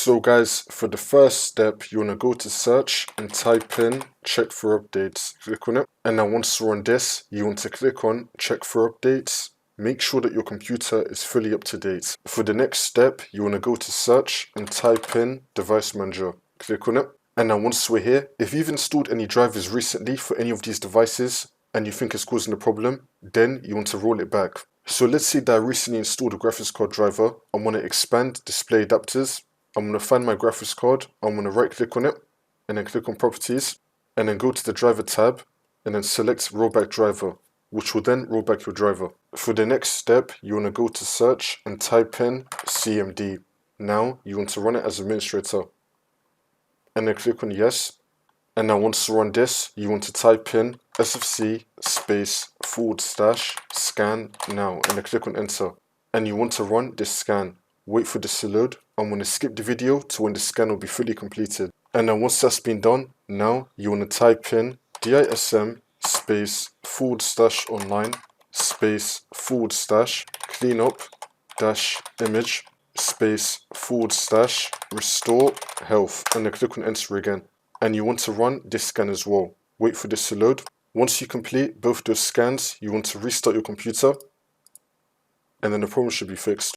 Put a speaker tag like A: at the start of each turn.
A: So guys, for the first step, you want to go to search and type in check for updates. Click on it. And now once you're on this, you want to click on check for updates. Make sure that your computer is fully up to date. For the next step, you want to go to search and type in device manager. Click on it. And now once we're here, if you've installed any drivers recently for any of these devices and you think it's causing a problem, then you want to roll it back. So let's say that I recently installed a graphics card driver. I want to expand display adapters. I'm going to find my graphics card, I'm going to right click on it, and then click on properties, and then go to the driver tab, and then select rollback driver, which will then roll back your driver. For the next step, you want to go to search and type in CMD. Now, you want to run it as administrator. And then click on yes. And now once you're on this, you want to type in SFC /scan now, and then click on enter. And you want to run this scan. Wait for this to load. I'm going to skip the video to when the scan will be fully completed. And then once that's been done, now you want to type in DISM /online /cleanup -image /restore health, and then click on enter again. And you want to run this scan as well. Wait for this to load. Once you complete both those scans, you want to restart your computer, and then the problem should be fixed.